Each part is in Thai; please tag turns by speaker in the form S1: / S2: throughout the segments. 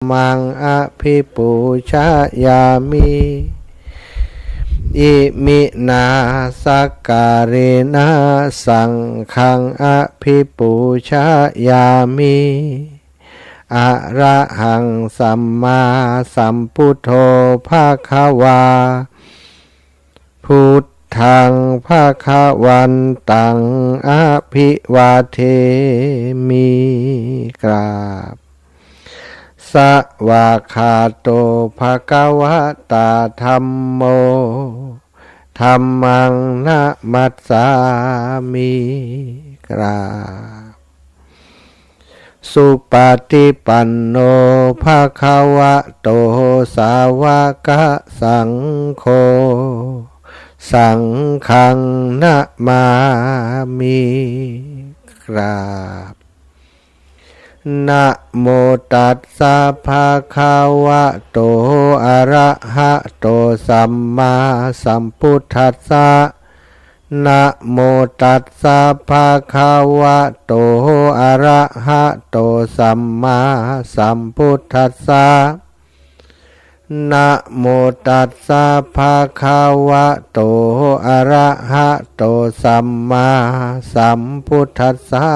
S1: มังอภิปูชยามิอิมินาสักการะนาสังฆังอภิปูชยามิอะระหังสัมมาสัมพุทโธภะคะวาพุทธังภะคะวันตังอภิวาเทมิกราบสวากขาโตภะคะวะตาธัมโมธัมมังนะมัสสามิกราบสุปฏิปันโนภะคะวะโตสาวกสังโฆสังฆังนะมามิกราบนะโมตัสสะภะคะวะโตอะระหะโตสัมมาสัมพุทธัสสะนะโมตัสสะภะคะวะโตอะระหะโตสัมมาสัมพุทธัสสะนะโมตัสสะภะคะวะโตอะระหะโตสัมมาสัมพุทธัสสะ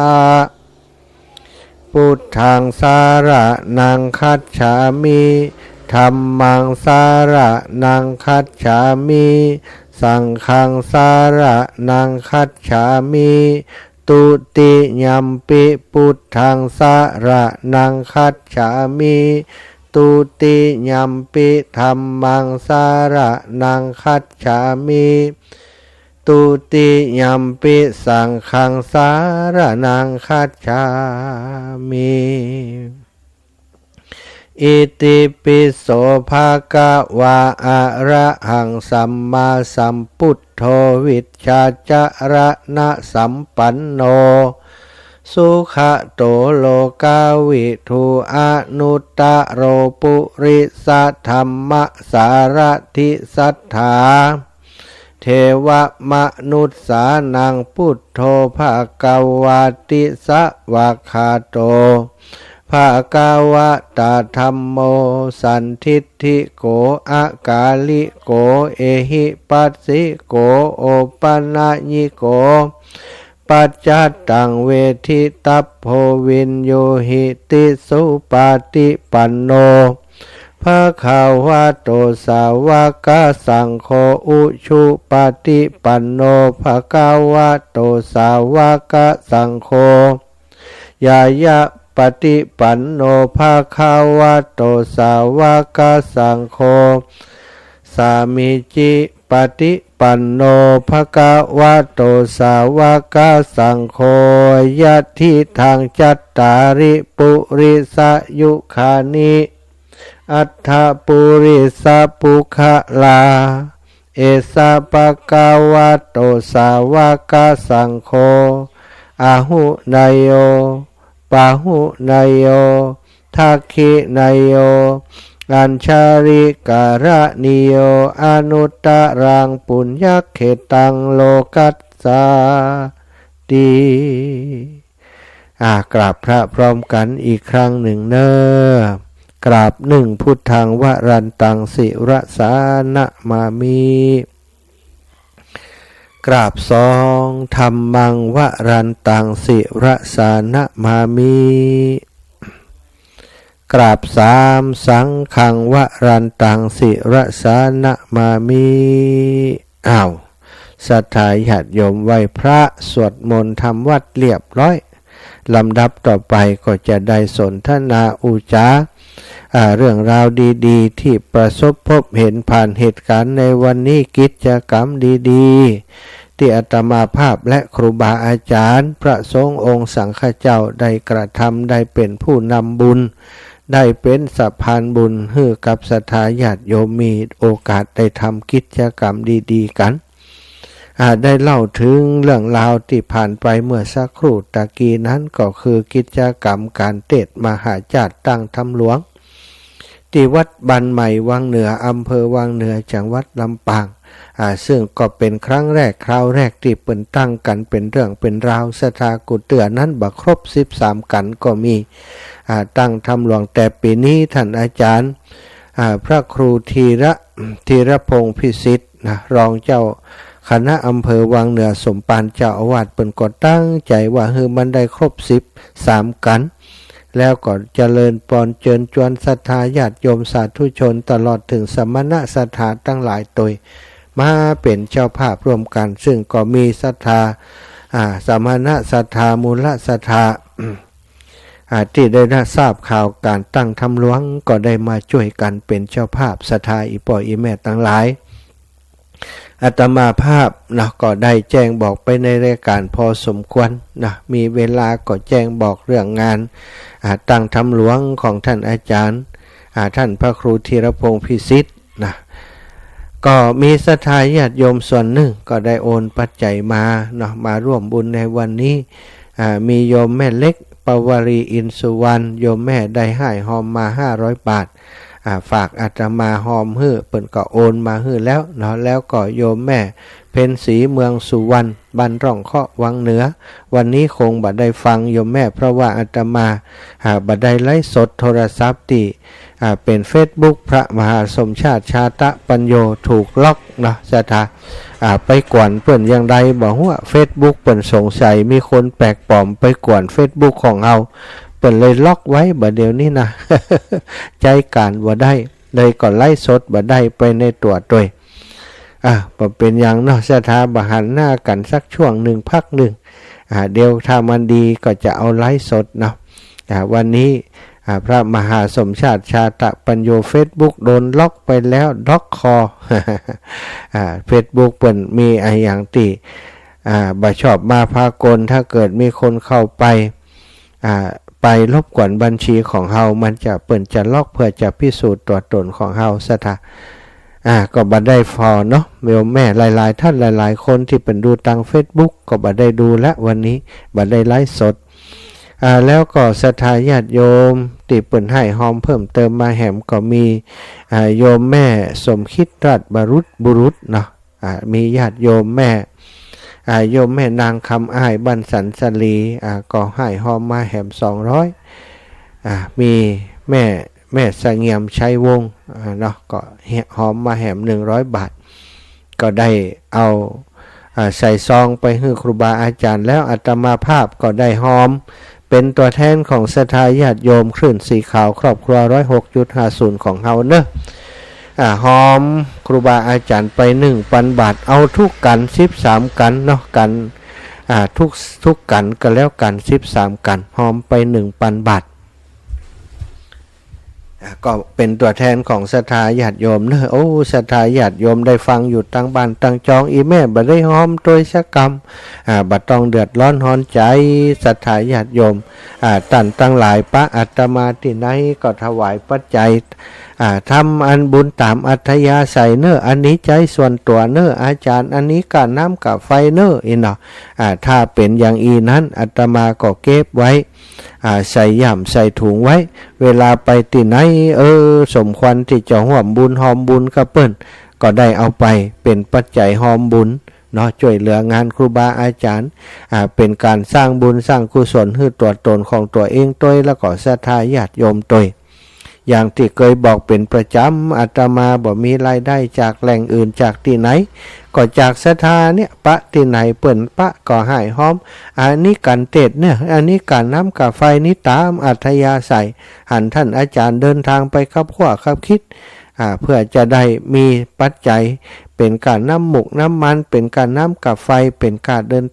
S1: พุทธังสารนังคัจฉามิธัมมังสารนังคัจฉามิสังฆังสารนังคัจฉามิตุติยัมปิพุทธังสารนังคัจฉามิตุติยัมปิธัมมังสารนังคัจฉามิตุติยัมปิสังฆังสารนังคัจฉามิอิติปิโสภะคะวะอะระหังสัมมาสัมพุทโธวิชชาจารณะสัมปันโนสุขโตโลกาวิทูอนุตตโรปุริสธรรมสารถิสัทธาเทวมนุษสานังพุทโธภะคะวะติสวากขาโตภะคะวะตาธัมโมสันทิฏฐิโกอากาลิโกเอหิปัสสิโกโอปัญญิโกปัจจัตตังเวทิตัพโพวินโยหิติสุปฏิปันโนภะคะวะโตสาวกสังโฆอุชุปฏิปันโนภะคะวะโตสาวกสังโฆยายะปฏิปันโนภะคะวะโตสาวกสังโฆสามิจิปฏิปันโนภะคะวะโตสาวกสังโฆยัตถิทางจัตตาริปุริสยุคานิอัฏฐปุริสปุคลาเอสะภะคะวะโตสาวกสังโฆอาหุนายโยปาหุนายโยทักขินายโยอัญชาริการะนิโยอนุตตรังปุญญเขตังโลกัสสาติกราบพระพร้อมกันอีกครั้งหนึ่งเนอกราบหนึ่งพุทธังวรันตังสิรสานะมามิกราบสองธัมมังวรันตังสิรสานะมามิกราบสามสังฆังวรันตังสิรสานะมามิศรัทธาญาติโยมไหว้พระสวดมนต์ทำวัดเรียบร้อยลำดับต่อไปก็จะได้สนทนาอุจาเรื่องราวดีๆที่ประสบพบเห็นผ่านเหตุการณ์ในวันนี้กิจกรรมดีๆที่อาตมาภาพและครูบาอาจารย์พระสงฆ์องค์สังฆเจ้าได้กระทำได้เป็นผู้นำบุญได้เป็นสะพานบุญให้กับศรัทธาญาติโยมมีโอกาสได้ทำกิจกรรมดีๆกันได้เล่าถึงเรื่องราวที่ผ่านไปเมื่อสักครู่ตะกี้นั้นก็คือกิจกรรมการเทศน์มหาจารย์ตั้งธรรมหลวงที่วัดบันใหม่วังเหนืออำเภอวังเหนือจังหวัดลำปางซึ่งก็เป็นครั้งแรกคราวแรกที่เปิ่นตั้งกันเป็นเรื่องเป็นราวสถากุเตือนั้นบักครบ13กันก็มี ตั้งทำหลวงแต่ปีนี้ท่านอาจารย์พระครูธีรพงศ์พิสิทธิ์นะรองเจ้าคณะอำเภอวังเหนือสมปานเจ้าอาวาสเปิ่นก็ตั้งใจว่ามันได้ครบ13กันแล้วก็เจริญปอนเจิญจวนศรัทธาญาติโยมสาธุชนตลอดถึงสมณะศรัทธาตั้งหลายตัวมาเป็นเจ้าภาพร่วมกันซึ่งก็มีศรัทธาสมณะศรัทธามูลศรัทธาที่ได้ทราบข่าวการตั้งทำหลวงก็ได้มาช่วยกันเป็นเจ้าภาพศรัทธาอีป่ออีแม่ตั้งหลายอาตมาภาพนะก็ได้แจ้งบอกไปในรายการพอสมควรนะมีเวลาก็แจ้งบอกเรื่องงานตั้งทำหลวงของท่านอาจารย์ท่านพระครูธีรพงศ์พิสิทธิ์นะก็มีศรัทธาญาติโยมส่วนหนึ่งก็ได้โอนปัจจัยมาเนาะมาร่วมบุญในวันนี้มีโยมแม่เล็กปวารีอินสุวรรณโยมแม่ได้ให้หอมมา500 บาทฝากอาตมาหอมฮื้อเปิ่นก็โอนมาฮื้อแล้วเนาะแล้วก็โยมแม่เพ็ญศรีเมืองสุวรรณบ้านร่องเคาะวังเหนือวันนี้คงบ่ได้ฟังโยมแม่เพราะว่าอาตมาบ่ได้ไลฟ์สดโทรศัพท์ที่เป็น Facebook พระมหาสมชาติชาตะปัญโยถูกล็อกเนาะศรัทธาไปกวนเปิ่นอย่างใดบอกว่า Facebook เปิ่นสงสัยมีคนแปลกปลอมไปกวน Facebook ของเราเปิ่นเลยล็อกไว้บ่เดี๋ยวนี้นะ ใจการบ่ได้เลยก็ไล่สดบ่ได้ไปในตัวด้วยบ่เป็นอย่างเนาะศรัทธาบ่หันหน้ากันสักช่วงหนึ่งพักหนึ่งเดี๋ยวถ้ามันดีก็จะเอาไลฟ์สดเนาะวันนี้พระมหาสมชาติชาตะปัญโย Facebook โดนล็อกไปแล้วล็อกคอ Facebook เปิ่นมีอย่างที่บ่ชอบมาพากลถ้าเกิดมีคนเข้าไปรบกวนบัญชีของเฮามันจะเปิ่นจะล็อกเพื่อจะพิสูจน์ตัวตนของเฮาซะท่าก็บ่ได้ฟอเนาะแม่หลายๆท่านหลายๆคนที่เป็นดูทาง Facebook ก็บ่ได้ดูและวันนี้บ่ได้ไลฟ์สดแล้วก็ศรัทธาญาติโยมที่เปิ่นให้หอมเพิ่มเติมมาแหมก็มีโยมแม่สมคิดรัตน์บุรุษเนาะมีญาติโยมแม่โยมแม่นางคำอ้ายบ้านสันสลีก็ให้หอมมาแหม200มีแม่เสงี่ยมชัยวงศ์เนาะก็หอมมาแหม100 บาทก็ได้เอาใส่ซองไปให้ครูบาอาจารย์แล้วอาตมาภาพก็ได้หอมเป็นตัวแทนของศรัทธาญาติโยมคลื่นสีขาวครอบครัว 106.50 ของเฮาเนอะหอมครูบาอาจารย์ไป1,000 บาทเอาทุกกัน13กันเนาะกันทุกกันก็แล้วกัน13กันหอมไป 1,000 บาทก็เป็นตัวแทนของศรัทธาญาติโยมเนอะโอ้ศรัทธาญาติโยมได้ฟังอยู่ตั้งบ้านตั้งจองอีแม่บ่ได้หอมโดยสักกรรมบ่ต้องเดือดร้อนร้อนใจศรัทธาญาติโยมตั้งหลายพระอาตมาที่ไหนก็ถวายปัจจัยทำอันบุญตามอัธยาศัยเนอะอันนี้ใจส่วนตัวเนอะอาจารย์อันนี้กะน้ำกะไฟเนอะเนาะถ้าเป็นอย่างอีนั้นอาตมาก็เก็บไว้ใส่ย่ำใส่ถุงไว้เวลาไปที่ไหนสมควรที่จะร่วมบุญหอมบุญกับเปิ้นก็ได้เอาไปเป็นปัจจัยหอมบุญเนาะช่วยเหลืองานครูบาอาจารย์เป็นการสร้างบุญสร้างกุศลให้ตัวตนของตัวเองตัวแล้วก็ศรัทธาญาติโยมตัวอย่างที่เคยบอกเป็นประจำอาตมาบ่มีรายได้จากแหล่งอื่นจากที่ไหนก็จากศรัทธาเนี่ยปะที่ไหนเปิ่นปะก็ให้หอมอันนี้กันเทศเนี่ยอันนี้กันน้ำกับไฟนี้ตามอัธยาศัยหันท่านอาจารย์เดินทางไปขับขั้วขับคิดเพื่อจะได้มีปัจจัยเป็นการน้ำหมกน้ำมันเป็นการน้ำกับไฟเป็นการเดิน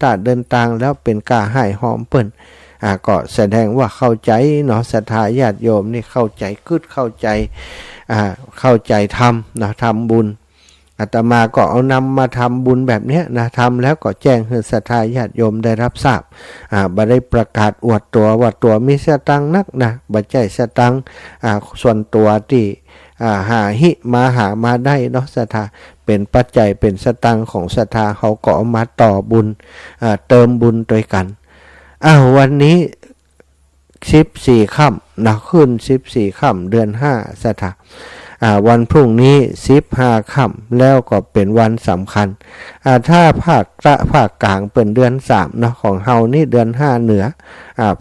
S1: ทางแล้วเป็นการให้หอมเปิ่นก็แสดงว่าเข้าใจเนาะศรัทธาญาติโยมนี่เข้าใจเข้าใจทำเนาะทำบุญอาตมาก็เอานำมาทำบุญแบบนี้นะทำแล้วก็แจ้งให้ศรัทธาญาติโยมได้รับทราบบ่ได้ประกาศอวดตัวว่าตัวมีสตังนักนะบ่ใจสตังส่วนตัวที่หามาได้เนาะศรัทธาเป็นปัจจัยเป็นสตังของศรัทธาเขาก็เอามาต่อบุญเติมบุญด้วยกันวันนี้14ค่ำนะขึ้น14ค่ำเดือน5ศรัทธาวันพรุ่งนี้15ค่ำแล้วก็เป็นวันสำคัญถ้าภาคกลางเป็นเดือน3เนาะของเฮานี่เดือน5เหนือ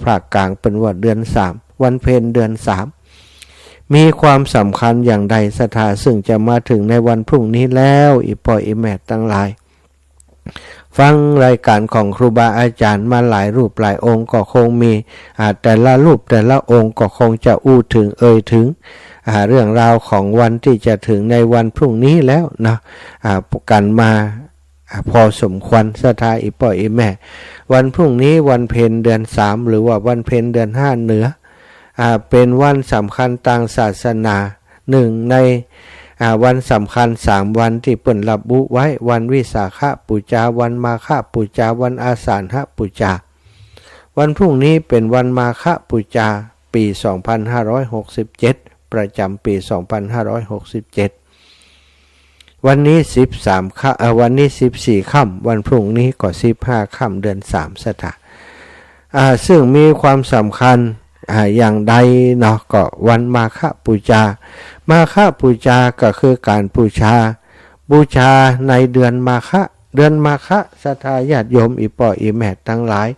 S1: ภาคกลางเป็นว่าเดือน3 วันเพ็ญเดือนสามมีความสำคัญอย่างใดศรัทธาซึ่งจะมาถึงในวันพรุ่งนี้แล้วอีพ่ออีแม่ทั้งหลายฟังรายการของครูบาอาจารย์มาหลายรูปหลายองค์ก็คงมีแต่ละรูปแต่ละองค์ก็คงจะอู้ถึงถึงเรื่องราวของวันที่จะถึงในวันพรุ่งนี้แล้วนะกันมาพอสมควรศรัทธาอีพ่ออีแม่วันพรุ่งนี้วันเพ็ญเดือนสามหรือว่าวันเพ็ญเดือนห้าเหนือเป็นวันสำคัญทางศาสนาหนึ่งในวันสำคัญ3วันที่เปิ่นระบุไว้วันวิสาขบูชาวันมาฆบูชาวันอาสาฬหบูชาวันพรุ่งนี้เป็นวันมาฆบูชาปี2567ประจำปี2567วันนี้13ค่ำวันนี้14ค่ำวันพรุ่งนี้ก็15ค่ำเดือน3ศรัทธาซึ่งมีความสำคัญอย่างใดเนาะก็วันมาฆบูชามาฆบูชาก็คือการบูชาในเดือนมาฆศรัทธาญาติโยมอีป่ออีแม่ทั้งหลาย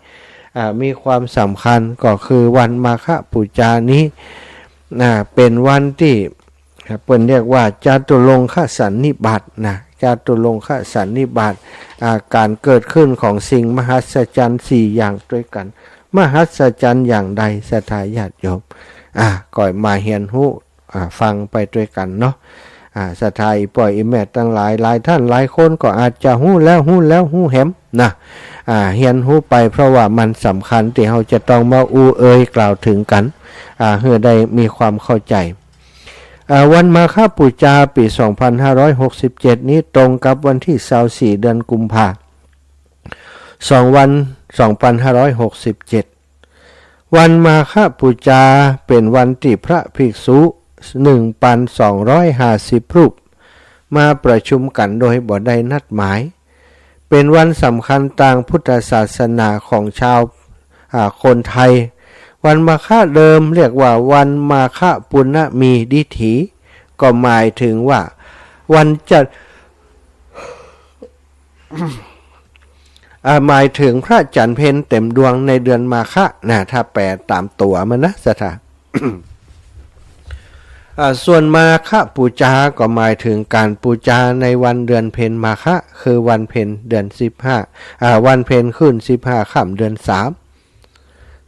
S1: มีความสำคัญก็คือวันมาฆบูชานี้เป็นวันที่เพิ่นเรียกว่าจาตุรงคสันนิบาตนะจาตุรงคสันนิบาตการเกิดขึ้นของสิ่งมหัศจรรย์4อย่างด้วยกันมหัศจรรย์อย่างใดศรัทธาญาติโยมก่อยมาเฮียนฮู้ฟังไปด้วยกันเนาะศรัทธาอีป่อยอีแม่ตั้งหลายท่านหลายคนก็อาจจะฮู้แล้วฮู้แหมนะเฮียนฮู้ไปเพราะว่ามันสำคัญที่เราจะต้องมากล่าวถึงกันเพื่อได้มีความเข้าใจวันมาฆบูชาปี2567นี้ตรงกับวันที่24เดือนกุมภาพันธ์2วัน2567วันมาฆบูชาเป็นวันที่พระภิกษุ 1,250 รูปมาประชุมกันโดยบ่ได้นัดหมายเป็นวันสำคัญทางพุทธศาสนาของชาวคนไทยวันมาฆเดิมเรียกว่าวันมาฆปุณณมีดิถีก็หมายถึงว่าวันจะหมายถึงพระจันทร์เพ็ญเต็มดวงในเดือนมาฆนะถ้าแปลตามตัวมันนะศรัทธา ส่วนมาฆบูชาก็หมายถึงการบูชาในวันเดือนเพ็ญมาฆคือวันเพ็ญเดือน15วันเพ็ญขึ้น15ค่ำเดือน3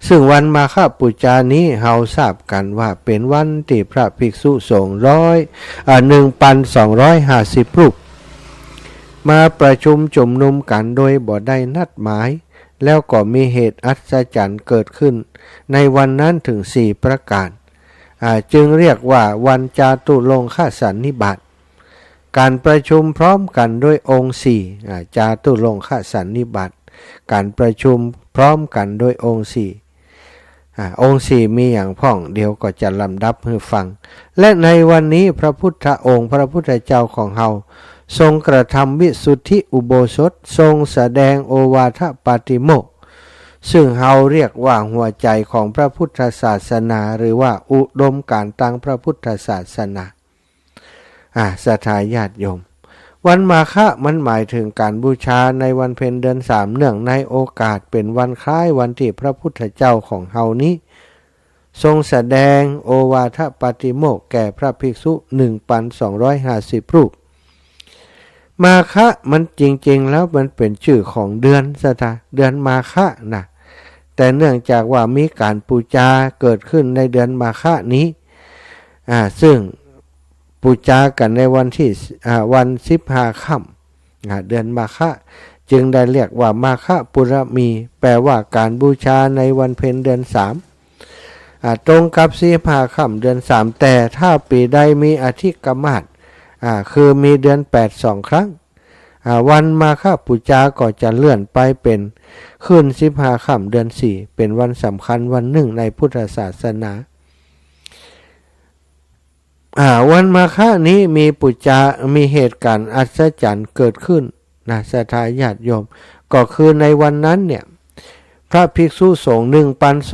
S1: ซึ่งวันมาฆบูชานี้เฮาทราบกันว่าเป็นวันที่พระภิกษุสงฆ์1,250 รูปมาประชุมจุ่มนุมกันโดยบ่ได้นัดหมายแล้วก็มีเหตุอัศจรรย์เกิดขึ้นในวันนั้นถึง4ประการจึงเรียกว่าวันจาตุรงคสันนิบาตการประชุมพร้อมกันด้วยองค์4จาตุรงคสันนิบาตการประชุมพร้อมกันด้วยองค์4องค์4มีอย่างพ่องเดียวก็จะลำดับให้ฟังและในวันนี้พระพุทธองค์พระพุทธเจ้าของเฮาทรงกระทำวิสุทธิอุโบสถทรงแสดงโอวาทปาติโมกข์ซึ่งเฮาเรียกว่าหัวใจของพระพุทธศาสนาหรือว่าอุดมการณ์ทางพระพุทธศาสนาศรัทธาญาติโยมวันมาฆมันหมายถึงการบูชาในวันเพ็ญเดือน3เนื่องในโอกาสเป็นวันคล้ายวันที่พระพุทธเจ้าของเฮานี้ทรงแสดงโอวาทปาติโมกข์แก่พระภิกษุ 1,250 รูปมาฆะมันจริงๆแล้วมันเป็นชื่อของเดือนศรัทธาเดือนมาฆะนะแต่เนื่องจากว่ามีการบูชาเกิดขึ้นในเดือนมาฆะนี้ซึ่งบูชากันในวันที่วัน15ค่ำเดือนมาฆะจึงได้เรียกว่ามาฆปุรมีแปลว่าการบูชาในวันเพ็ญเดือน3ตรงกับ15ค่ำเดือน3แต่ถ้าปีใดมีอธิกมาสคือมีเดือน8 2 ครั้งวันมาฆบูชาก็จะเลื่อนไปเป็นขึ้น15ค่ำเดือน4เป็นวันสำคัญวันหนึ่งในพุทธศาสนาวันมาฆนี้มีบูชามีเหตุการณ์อัศจรรย์เกิดขึ้นนะศรัทธาญาติโยมก็คือในวันนั้นเนี่ยพระภิกษุสงฆ์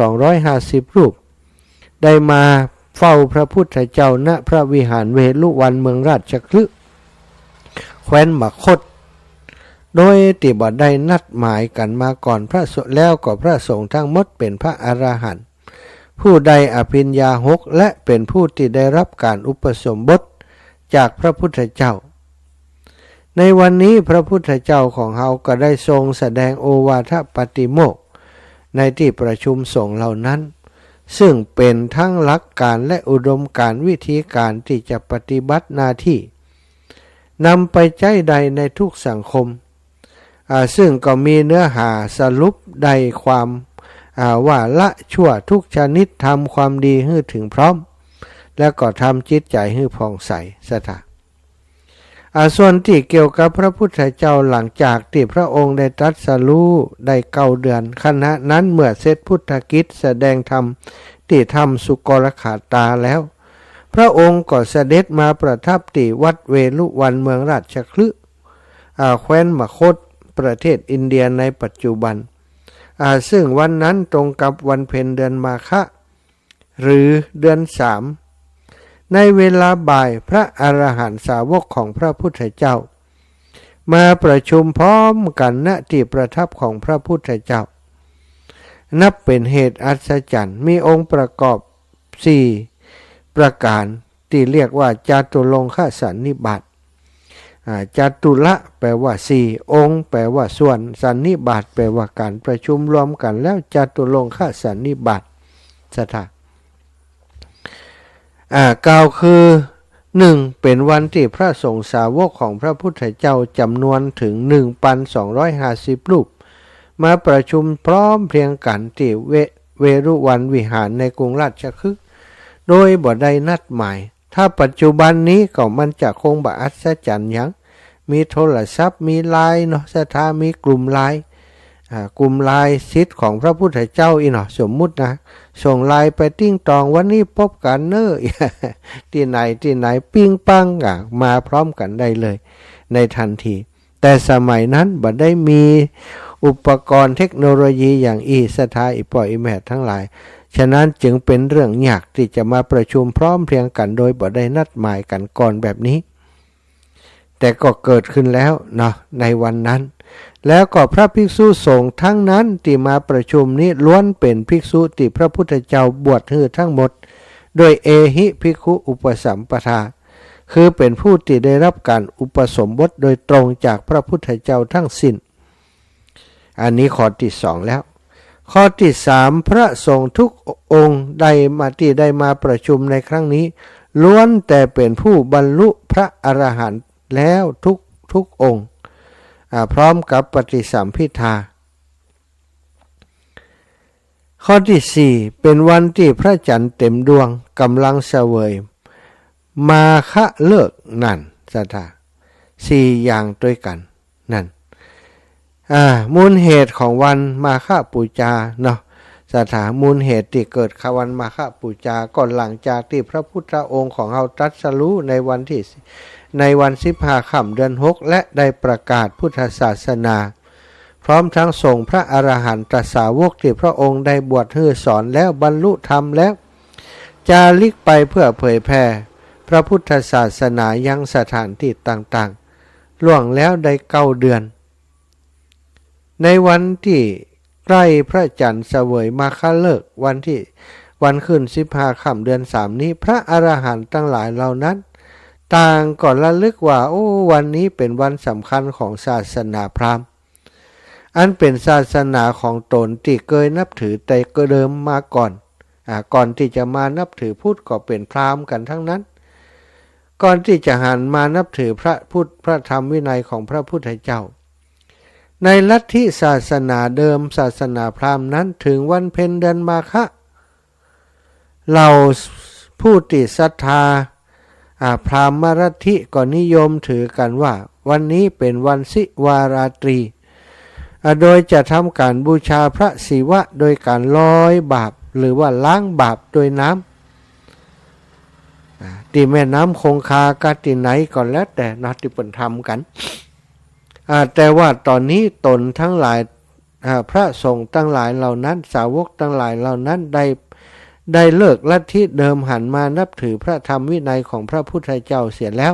S1: 1,250 รูปได้มาเฝ้าพระพุทธเจ้าณพระวิหารเวลุวันเมืองราชคฤห์แคว้นมคธโดยที่บ่ได้นัดหมายกันมาก่อนพระสงฆ์แล้วก็พระสงฆ์ทั้งหมดเป็นพระอรหันต์ ผู้ใดอภิญญาหกและเป็นผู้ที่ได้รับการอุปสมบทจากพระพุทธเจ้าในวันนี้พระพุทธเจ้าของเราก็ได้ทรงแสดงโอวาทปาติโมกข์ในที่ประชุมสงฆ์เหล่านั้นซึ่งเป็นทั้งหลักการและอุดมการณ์วิธีการที่จะปฏิบัติหน้าที่นำไปใช้ใดในทุกสังคมซึ่งก็มีเนื้อหาสรุปได้ความว่าละชั่วทุกชนิดทำความดีให้ถึงพร้อมแล้วก็ทำจิตใจให้ผ่องใสสถานส่วนที่เกี่ยวกับพระพุทธเจ้าหลังจากที่พระองค์ได้ตรัสรู้ได้9 เดือนขณะนั้นเมื่อเสร็จพุทธกิจแสดงธรรมที่ถ้ำสุกรขาตาแล้วพระองค์ก็เสด็จมาประทับที่วัดเวลุวันเมืองราชคฤห์แคว้นมคธประเทศอินเดียในปัจจุบันซึ่งวันนั้นตรงกับวันเพ็ญเดือนมาฆะหรือเดือน3ในเวลาบ่ายพระอรหันตสาวกของพระพุทธเจ้ามาประชุมพร้อมกันณที่ประทับของพระพุทธเจ้านับเป็นเหตุอัศจรรย์มีองค์ประกอบ4ประการที่เรียกว่าจาตุรงคสันนิบาตจาตุละแปลว่า4องค์แปลว่าส่วนสันนิบาตแปลว่าการประชุมรวมกันแล้วจาตุรงคสันนิบาตสถานกล่าวคือ1เป็นวันที่พระสงฆ์สาวกของพระพุทธเจ้าจำนวนถึง 1,250 รูปมาประชุมพร้อมเพรียงกันที่เวรุวันวิหารในกรุงราชคฤห์โดยบ่ได้นัดหมายถ้าปัจจุบันนี้ก็มันจะคงบ่อัศจรรย์หยังมีโทรศัพท์มีไลน์เนาะสถามีกลุ่มไลน์กลุ่มไลน์ศิษย์ของพระพุทธเจ้าอีเนาะสมมุตินะส่งไลน์ไปติ้งตองวันนี้พบกันเนอะที่ไหนปิ้งปังมาพร้อมกันได้เลยในทันทีแต่สมัยนั้นบ่ได้มีอุปกรณ์เทคโนโลยีอย่างสถาอีปออีแมททั้งหลายฉะนั้นจึงเป็นเรื่องยากที่จะมาประชุมพร้อมเพรียงกันโดยบ่ได้นัดหมายกันก่อนแบบนี้แต่ก็เกิดขึ้นแล้วเนาะในวันนั้นแล้วก็พระภิกษุสงฆ์ทั้งนั้นที่มาประชุมนี้ล้วนเป็นภิกษุที่พระพุทธเจ้าบวชให้ทั้งหมดโดยเอหิภิกขุอุปสัมปทาคือเป็นผู้ที่ได้รับการอุปสมบทโดยตรงจากพระพุทธเจ้าทั้งสิ้นอันนี้ข้อที่2แล้วข้อที่3พระสงฆ์ทุกองค์ได้มาประชุมในครั้งนี้ล้วนแต่เป็นผู้บรรลุพระอรหันต์แล้วทุกองค์พร้อมกับปฏิสัมภิทาข้อที่4เป็นวันที่พระจันทร์เต็มดวงกำลังเสวยมาฆะเลิกนั่นสถา4อย่างด้วยกันนั่นมูลเหตุของวันมาฆปูจาเนาะสถามูลเหตุที่เกิดวันมาฆปูจาก่อนหลังจากที่พระพุทธองค์ของเราตรัสรู้ในวัน15 ค่ำเดือน6และได้ประกาศพุทธศาสนาพร้อมทั้งส่งพระอรหันตสาวกที่พระองค์ได้บวชให้สอนแล้วบรรลุธรรมแล้วจาริกไปเพื่อเผยแผ่พระพุทธศาสนายังสถานที่ต่างๆล่วงแล้วได้9 เดือนในวันที่ใกล้พระจันทร์เสวยมาฆเลิกวันขึ้น15 ค่ำเดือน3นี้พระอรหันต์ทั้งหลายเหล่านั้นต่างก็ระลึกว่าวันนี้เป็นวันสำคัญของศาสนาพราหมณ์อันเป็นศาสนาของตนที่เคยนับถือแต่ก็เดิมมาก่อนที่จะมานับถือพุทธก็เป็นพราหมณ์กันทั้งนั้นก่อนที่จะหันมานับถือพระพุทธพระธรรมวินัยของพระพุทธเจ้าในลัทธิศาสนาเดิมศาสนาพราหมณ์นั้นถึงวันเพ็ญเดือนมาฆะเราผู้ที่ศรัทธาพราหมณ์ลัทธิก็นิยมถือกันว่าวันนี้เป็นวันสิวาราตรีโดยจะทำการบูชาพระศิวะโดยการลอยบาปหรือว่าล้างบาปโดยน้ำที่แม่น้ำคงคากาที่ไหนก่อนแล้วแต่นักที่เป็นทำกันแต่ว่าตอนนี้ตนทั้งหลายพระสงฆ์ทั้งหลายเหล่านั้นสาวกทั้งหลายเหล่านั้นได้เลิกลัทธิเดิมหันมานับถือพระธรรมวินัยของพระพุทธเจ้าเสียแล้ว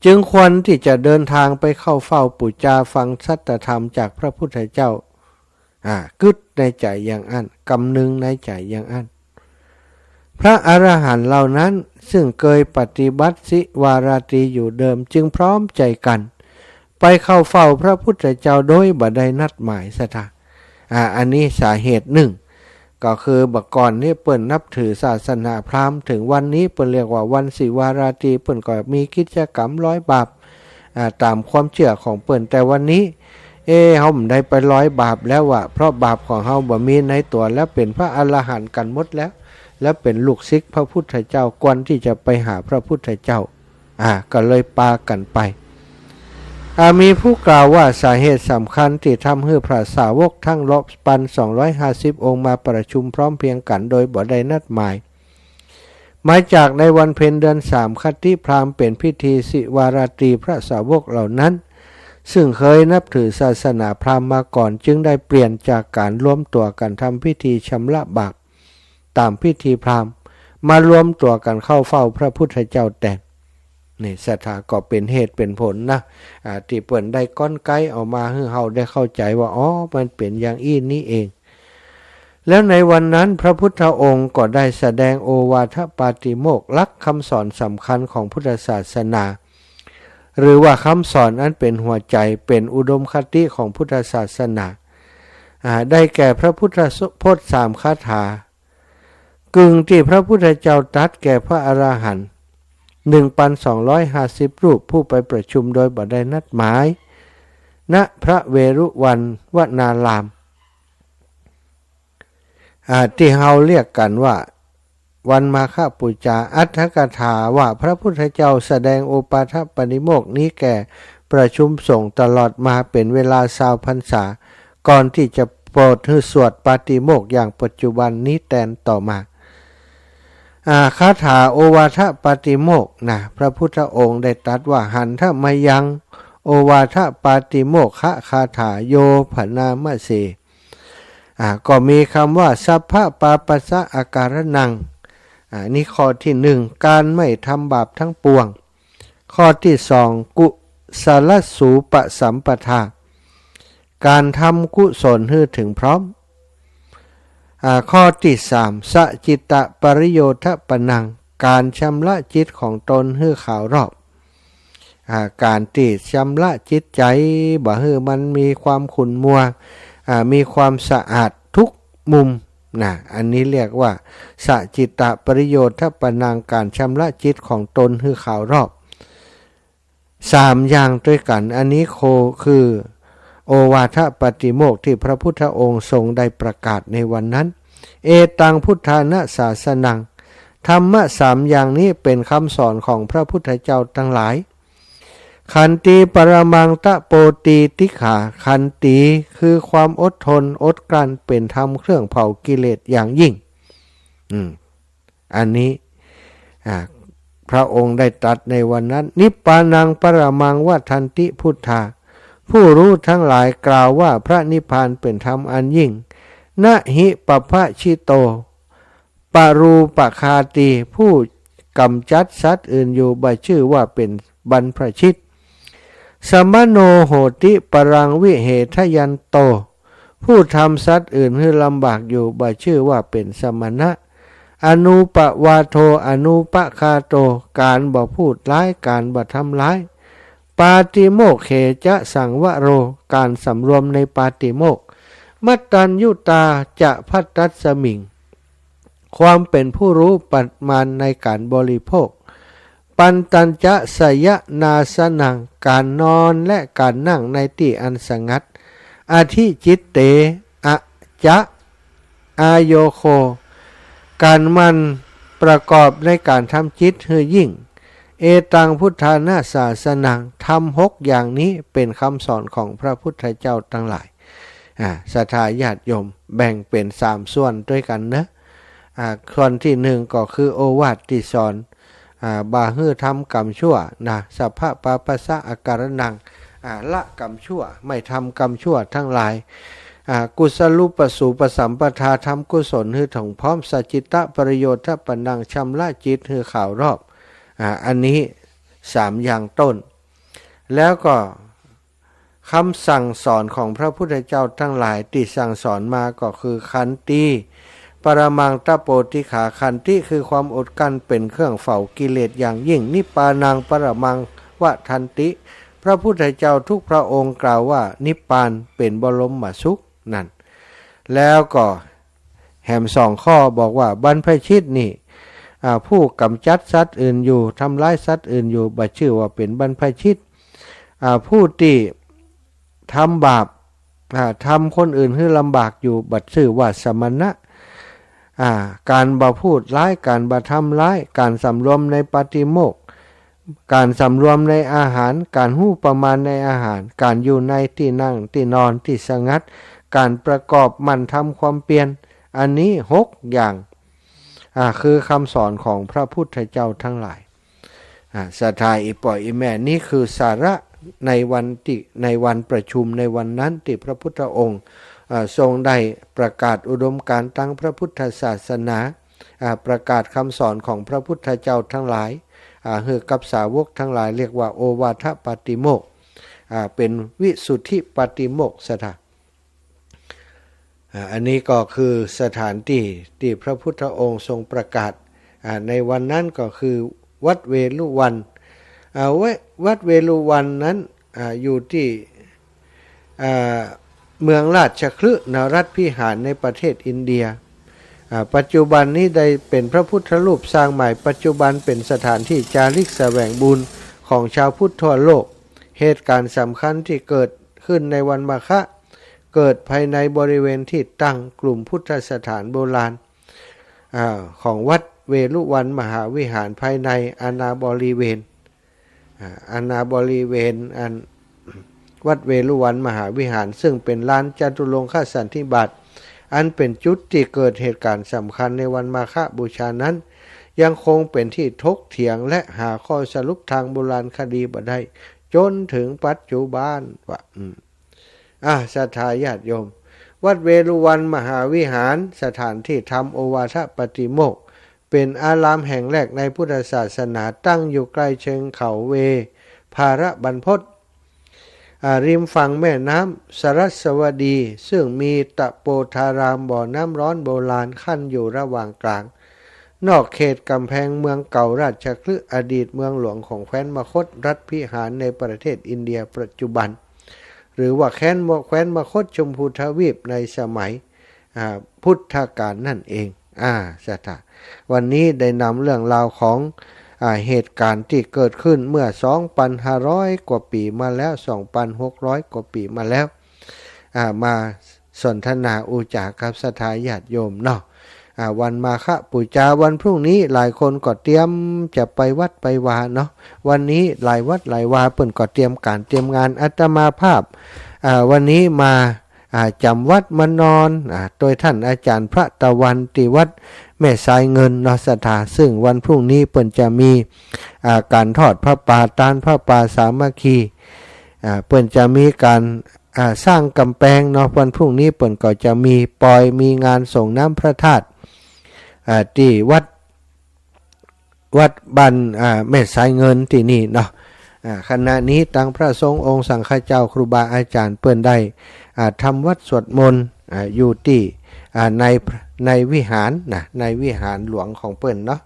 S1: จึงควรที่จะเดินทางไปเข้าเฝ้าบูชาฟังสัจธรรมจากพระพุทธเจ้า กึดในใจอย่างอันกำนึงในใจอย่างอันพระอรหันต์เหล่านั้นซึ่งเคยปฏิบัติสิวาราตรีอยู่เดิมจึงพร้อมใจกันไปเข้าเฝ้าพระพุทธเจ้าโดยบ่ได้นัดหมายสถาอันนี้สาเหตุหนึ่งก็คือบักก่อนนี้เปิ้นนับถือศาสนาพราหมณ์ถึงวันนี้เปิ้นเรียกว่าวันสิวาราตรีเปิ้นก็มีกิจกรรม100 บาปตามความเชื่อของเปิ้นแต่วันนี้เฮาได้ไป100 บาปแล้วว่ะเพราะบาปของเฮาบ่มีในตัวแล้วเป็นพระอรหันต์กันหมดแล้วเป็นลูกศิษย์พระพุทธเจ้าควรที่จะไปหาพระพุทธเจ้าก็เลยปากันไปมีผู้กล่าวว่าสาเหตุสำคัญที่ทำให้พระสาวกทั้ง250 องค์มาประชุมพร้อมเพรียงกันโดยบ่ได้นัดหมายมาจากในวันเพ็ญเดือน3คติพราหมณ์เป็นพิธีสิวาราตรีพระสาวกเหล่านั้นซึ่งเคยนับถือศาสนาพราหมณ์มาก่อนจึงได้เปลี่ยนจากการรวมตัวกันทำพิธีชำระบาปตามพิธีพราหมณ์มารวมตัวกันเข้าเฝ้าพระพุทธเจ้าแต่นี่ศรัทธาก็เป็นเหตุเป็นผลนะที่เปิ่นได้ก้อนไกออกมาให้เฮาได้เข้าใจว่ามันเป็นอย่างนี้เองแล้วในวันนั้นพระพุทธองค์ก็ได้แสดงโอวาทปาติโมกข์หลักคำสอนสำคัญของพุทธศาสนาหรือว่าคำสอนนั้นเป็นหัวใจเป็นอุดมคติของพุทธศาสนาได้แก่พระพุทธพจน์3คาถากึ่งที่พระพุทธเจ้าตรัสแก่พระอรหันต์1,250 รูปผู้ไปประชุมโดยบ่ได้นัดหมายณพระเวรุวันวนารามที่เฮาเรียกกันว่าวันมาฆปูจาอัตถกถาว่าพระพุทธเจ้าแสดงโอปาทปาติโมกข์นี้แก่ประชุมสงฆ์ตลอดมาเป็นเวลา20 พรรษาก่อนที่จะโปรดให้สวดปาติโมกข์อย่างปัจจุบันนี้แทนต่อมาคาถาโอวาทปาติโมกข์พระพุทธองค์ได้ตรัสว่าหันทมายังโอวาทปาติโมกขคาถาโยภนามะเสก็มีคำว่าสัพพะปาปัสสะอาการนังนี่ข้อที่1การไม่ทำบาปทั้งปวงข้อที่2กุศลสูปสัมปทาการทำกุศลให้ถึงพร้อมข้อที่3สจิตตปริโยทปนังการชำระจิตของตนให้ขาวรอบการที่ชำระจิตใจบ่ให้มันมีความขุ่นมัวมีความสะอาดทุกมุมอันนี้เรียกว่าสจิตตปริโยทปนังการชำระจิตของตนให้ขาวรอบ3อย่างด้วยกันอันนี้คือโอวาทปาติโมกข์ที่พระพุทธองค์ทรงได้ประกาศในวันนั้นเอตังพุทธานะศาสนังธรรมะ3อย่างนี้เป็นคำสอนของพระพุทธเจ้าทั้งหลายขันติปรมังตะโปตีติขาขันติคือความอดทนอดกลั้นเป็นธรรมเครื่องเผากิเลสอย่างยิ่งอันนี้พระองค์ได้ตรัสในวันนั้นนิพพานังปรมังวัฏันติพุทธาผู้รู้ทั้งหลายกล่าวว่าพระนิพพานเป็นธรรมอันยิ่งนะหิปภะชิโตปรูปคาตีผู้กำจัดสัตว์อื่นอยู่บ่ชื่อว่าเป็นบรรพชิตสมโนโหติปรังวิเหทยันโตผู้ทำสัตว์อื่นให้ลำบากอยู่บ่ชื่อว่าเป็นสมณะอนุปวาโทอนุปคาโตการบ่พูดร้ายการบ่ทำร้ายปาติโมกข์เขจะสังวโรการสำรวมในปาติโมกข์มัตตัญญุตาจะพัตตัสสมิงความเป็นผู้รู้ปัจมาณในการบริโภคปันตัญจะสยนาสนังการนอนและการนั่งในที่อันสงัดอาทิจิตเตอะจะอายโยโคการมันประกอบในการทำจิตให้ยิ่งเอตังพุทธานาศาสนังทำ6อย่างนี้เป็นคำสอนของพระพุทธเจ้าทั้งหลายศรัทธาญาติโยมแบ่งเป็น3ส่วนด้วยกันนะส่วนที่1ก็คือโอวาทที่สอนบาฮื้อทำกรรมชั่วสัพพะปาปัสสะอาการนังละกรรมชั่วไม่ทำกรรมชั่วทั้งหลายกุศลุปสูปสัมปทาทำกุศลให้ถึงพร้อมสัจจิตะปริโยทปนังชำระจิตให้ขาวรอบอันนี้3อย่างต้นแล้วก็ คำสั่งสอนของพระพุทธเจ้าทั้งหลายที่สั่งสอนมาก็คือขันติปรมังตโปติขาขันติคือความอดกลั้นเป็นเครื่องเฝ้ากิเลสอย่างยิ่งนิพพานังปรมังวะทันติพระพุทธเจ้าทุกพระองค์กล่าวว่านิพพานเป็นบรมสุขนั่นแล้วก็แหมสองข้อบอกว่าบรรพชิตนี่ผู้กำจัดสัตว์อื่นอยู่ทำร้ายสัตว์อื่นอยู่บัดชื่อว่าเป็นบรรพชิตผู้ที่ทำบาปทำคนอื่นให้ลำบากอยู่บัดชื่อว่าสมณะการบ่พูดร้ายการบ่ทำร้ายการสำรวมในปาฏิโมกข์การสำรวมในอาหารการหู้ประมาณในอาหารการอยู่ในที่นั่งที่นอนที่สงัดการประกอบมันทำความเปลี่ยนอันนี้6อย่างคือคำสอนของพระพุทธเจ้าทั้งหลายศรัทธาอีปอยอีแม่นี่คือสาระในวันประชุมในวันนั้นที่พระพุทธองค์ทรงได้ประกาศอุดมการณ์ตั้งพระพุทธศาสนาประกาศคำสอนของพระพุทธเจ้าทั้งหลายให้กับสาวกทั้งหลายเรียกว่าโอวาทปาติโมกข์เป็นวิสุทธิปาติโมกข์สถานอันนี้ก็คือสถานที่พระพุทธองค์ทรงประกาศในวันนั้นก็คือวัดเวฬุวันวัดเวฬุวันนั้นอยู่ที่เมืองราชคฤห์นรัฐพิหารในประเทศอินเดียปัจจุบันนี้ได้เป็นพระพุทธรูปสร้างใหม่ปัจจุบันเป็นสถานที่จาริกแสวงบุญของชาวพุทธทั่วโลกเหตุการณ์สำคัญที่เกิดขึ้นในวันมาฆะเกิดภายในบริเวณที่ตั้งกลุ่มพุทธสถานโบราณของวัดเวฬุวันมหาวิหารภายในอาณาบริเวณวัดเวฬุวันมหาวิหารซึ่งเป็นลานจตุรงคสันนิบาตอันเป็นจุดที่เกิดเหตุการณ์สำคัญในวันมาฆบูชานั้นยังคงเป็นที่ถกเถียงและหาข้อสรุปทางโบราณคดีบ่ได้จนถึงปัจจุบันว่าศรัทธาญาติโยมวัดเวฬุวันมหาวิหารสถานที่ทำโอวาทปาติโมกข์เป็นอารามแห่งแรกในพุทธศาสนาตั้งอยู่ใกล้เชิงเขาเวภารบรรพตริมฝั่งแม่น้ำสรัสวดีซึ่งมีตะโปธารามบ่อน้ำร้อนโบราณขั้นอยู่ระหว่างกลางนอกเขตกำแพงเมืองเก่าราชคฤห์อดีตเมืองหลวงของแคว้นมคธรัฐพิหารในประเทศอินเดียปัจจุบันหรือว่าแคว้นมคธชมพูทวีปในสมัยพุทธกาลนั่นเองสถาวันนี้ได้นำเรื่องราวของเหตุการณ์ที่เกิดขึ้นเมื่อ 2,500 กว่าปีมาแล้ว 2,600 กว่าปีมาแล้วมาสนทนาอุจากับศรัทธาญาติโยมเนาะวันมาฆบูชาวันพรุ่งนี้หลายคนก็เตรียมจะไปวัดไปวาเนาะวันนี้หลายวัดหลายวาเปิ่นก็เตรียมงานอาตมาภาพวันนี้มาจำวัดมานอนโดยท่านอาจารย์พระตะวันติวัดแม่สายเงินนศรัทธาซึ่งวันพรุ่งนี้เปิ่นจะมีการทอดพระป่าตานพระป่าสามัคคีเปิ่นจะมีการสร้างกำแพงเนาะวันพรุ่งนี้เปิ่นก็จะมีมีงานส่งน้ำพระธาตุที่วัดบ้านแม่สายเงินที่นี่เนาะขณะนี้ตั้งพระสงฆ์องค์สังฆเจ้าครูบาอาจารย์เปิ่นได้ทำวัดสวดมนต์อยู่ที่ในวิหารในวิหารหลวงของเปิ่นเนาะ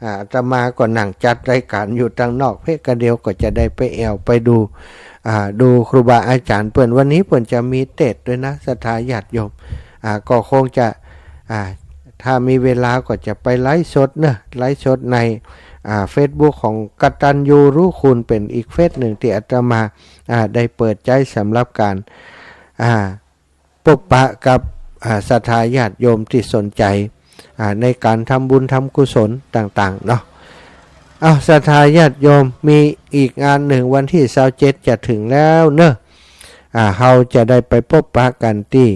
S1: อาตมาก็นั่งจัดรายการอยู่ทางนอกเพื่อกระเดียวก็จะได้ไปไปดูครูบาอาจารย์เปิ่นวันนี้เปิ่นจะมีเทศน์ด้วยนะศรัทธาญาติโยมก็คงจะถ้ามีเวลาก็จะไปไลฟ์สดในFacebook ของกตัญญูรู้คุณเป็นอีกเฟซหนึ่งที่อาตมาได้เปิดใจสำหรับการพบปะกับศรัทธาญาติโยมที่สนใจในการทำบุญทำกุศลต่างๆเนาะศรัทธาญาติโยมมีอีกงานหนึ่งวันที่27จะถึงแล้วเนอะเราจะได้ไปพบปะกันที่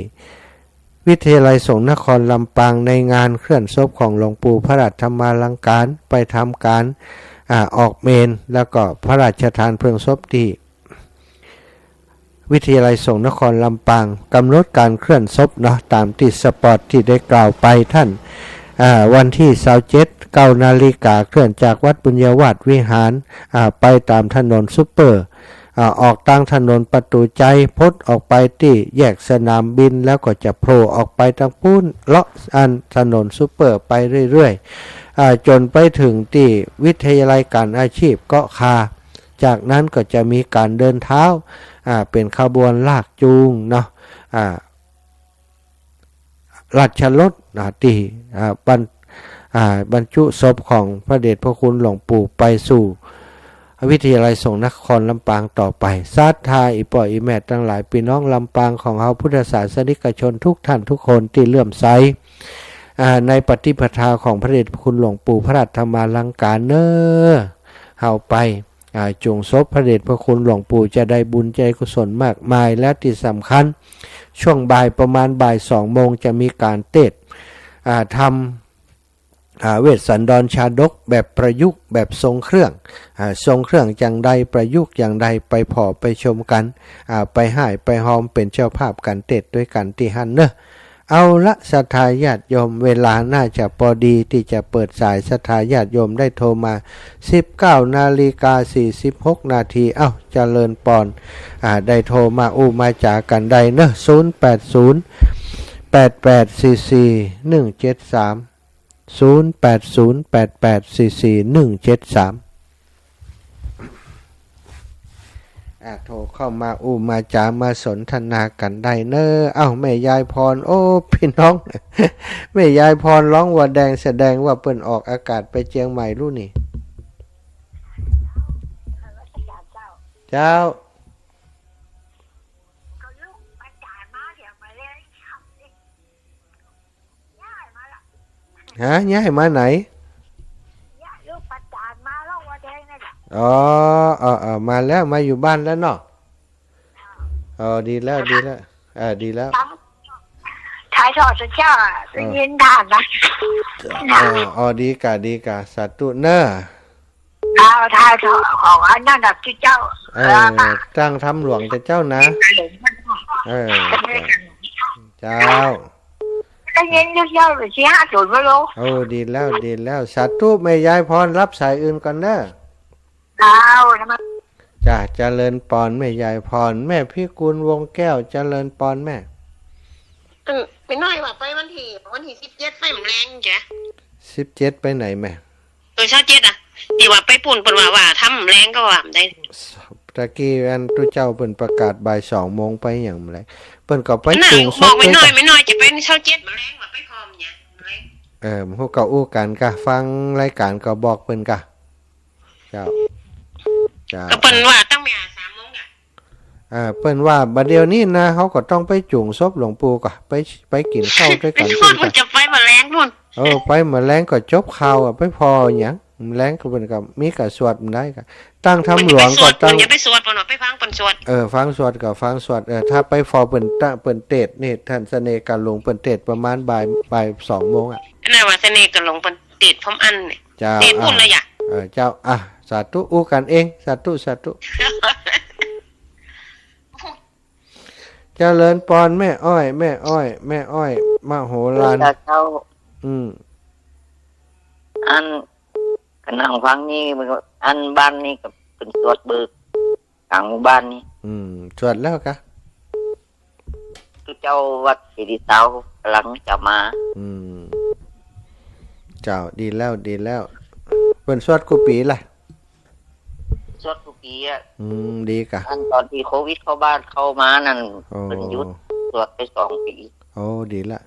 S1: วิทยาลัยสงฆ์นครลำปางในงานเคลื่อนศพของหลวงปู่พระราชธรรมาลังการไปทำการออกเมนแล้วก็พระราชทานเพลิงศพที่วิทยาลัยสงฆ์นครลำปางกำหนดการเคลื่อนศพเนาะตามที่สปอร์ตที่ได้กล่าวไปท่านวันที่27 9 นาฬิกาเคลื่อนจากวัดบุญญาวาสวิหารไปตามถนนซุปเปอร์ ออกทางถนนประตูใจพ้นออกไปที่แยกสนามบินแล้วก็จะโผล่ออกไปทางปุ้นเลาะอันถนนซุปเปอร์ไปเรื่อยๆจนไปถึงที่วิทยาลัยการอาชีพเกาะคาจากนั้นก็จะมีการเดินเท้าเป็นขบวนลากจูงเนาะราชรถที่บรรจุศพของพระเดชพระคุณหลวงปู่ไปสู่วิทยาลัยสงฆ์นครลำปางต่อไปศรัทธาอีป่ออีแม่ทั้งหลายพี่น้องลำปางของเราพุทธศาสนิกชนทุกท่านทุกคนที่เลื่อมใสในปฏิปทาของพระเดชพระคุณหลวงปู่พระราชธรรมาลังการเนเฮาไปจุงศพพระเดชพระคุณหลวงปู่จะได้บุญใจกุศลมากมายและที่สำคัญช่วงบ่ายประมาณบ่าย2 โมงจะมีการเทศทำเวสสันดรชาดกแบบประยุกต์แบบทรงเครื่องอย่างใดประยุกต์อย่างใดไปพอไปชมกันไปหายไปหอมเป็นเจ้าภาพกันเทศด้วยกันที่หันเนอะเอาละศรัทธาญาติโยมเวลาน่าจะพอดีที่จะเปิดสายศรัทธาญาติโยมได้โทรมา 19:46 นาทีเจริญปอนได้โทรมามาจากกันได้เนอะ080 8844 173 080 8844 173โทรเข้ามามาจามาสนทนากันได้เนอะแม่ยายพรพี่น้อง แม่ยายพรร้องว่าแดงแสดงว่าเปิ้นออกอากาศไปเชียงใหม่รู้นี่เจ้าย้ายมาไหนมาแล้วมาอยู่บ้านแล้วเนาะดีแล้วดีแล้ว
S2: ถ่ายทอดเจ้าได้ยินด่านนะ
S1: ดีกะสาธุเนอะ
S2: ถ่ายทอดของอันนั้นแบบที่เจ้า
S1: ตั้งทำหลวงแต่เจ้านะเจ้า
S2: ได้ยินเจ้าหรือชี้ห้าจุดไม่รู้
S1: ดีแล้วสาธุแม่ยายพรรับสายอื่นก่อนเนอะจ้าเจริญปอนแม่ยายพรแม่พี่กุลวงแก้วเจริญปอนแม่
S3: ไปน้อยว่าไปวันที่17ไปหมแรงจ้ะ
S1: 17ไปไหนแม่
S3: 27ที่ว่าไปปุ่นเพิ่นว่าทำแรงก็ว่าได้
S1: ตะกี้อันตุเจ้าเพิ่นประกาศบ่าย2 โมงไปหยังไรเพิ่นก็ไปจุง
S3: ศพไม่น้อยจะเป็น27หมแรงว่าไปพร้อมหยัง
S1: พวกก็อู้กันกะฟังรายการก็บอกเพิ่นกะเจ้า
S3: ก็เปิ้นว่าต้องมี3 โมง
S1: เปิ้นว่าบัดเดี๋ยวนี้นะเขาก็ต้องไปจุงศพหลวงปู่ก็ไปกินข้าวด้วยกัน
S3: มันจะไปมาแรงนู่น
S1: ไปมาแรงก็จบข่าวไปพอหยังแรงก็เพิ่นก็มีก็สวดได้ก็ตั้งทำหลวงก็ตั้ง
S3: อย่าไปสวดเพิ่นว่าไปฟังเพิ่นสวด
S1: ฟังสวดก็ฟังสวดถ้าไปฟอเปิ้นเทศนี่ท่านเสน่ห์กันลงเปิ้นเทศประมาณบ่าย2 โมง
S3: นั่นว่าเสน่ห์กันลงเปิ้นเทศพร้อมอันนี่เทศพุ่นเลย
S1: เจ้าสาธุอู้กันเองสาธุเจริญปอนแม่อ้อยมโหฬาร
S2: อันกำลังฟังนี่มันอันบ้านนี่กับเป็นสวดเบิกกลางหมู่บ้านนี่
S1: สวดแล้วกะ
S2: เจ้าวัดสิริเตากำลังจะมา
S1: เจ้าดีแล้วเปิ้นสวดกุปีล่ะ
S2: สวดกุปี
S1: ดีกะ
S2: ตอนที่โควิดเข้าบ้านเข้ามานั่นเป็นยุดสวดไป2 ปี
S1: ดีละ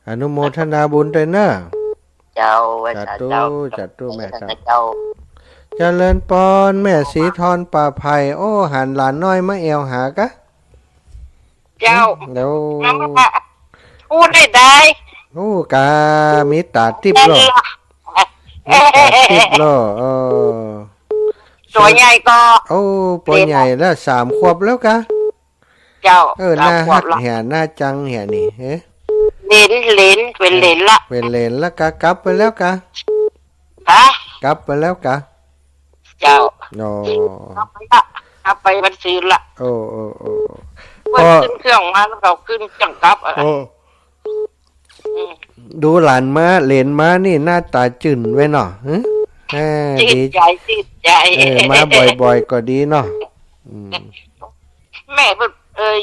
S1: อนุโมทนาบุญด้วยเนอะ
S2: เจ้า
S1: จัดตู้แม่เจ้าเจริญปอนแม่สีทรป่าไผ่หันหลานน้อยมาแอวหากะ
S2: เจ้า
S1: เดี๋ยว
S2: พูดได้
S1: กามีตาทิพย์โล
S2: ตัวใหญ่ก็
S1: ตัวใหญ่แล้ว3 ขวบแล้วกะ
S2: เจ้า
S1: หน้าฮัดเหี่ยหน้าจังเหี่ยนี่
S2: เลนเป็นเลน
S1: ละกะกลับไปแล้วกะกลับไปแล้วกะ
S2: เจ้ากลับไปบันซีละก็ขึ้นเครื่องมาแล้วเขาขึ้นจังกลับ
S1: ดูหลานมาเหลนมานี่หน้าตาจื่นไว้เนาะ
S2: จิตใจ
S1: มาบ่อยๆก็ดีเนาะ
S2: แม่เพิ่น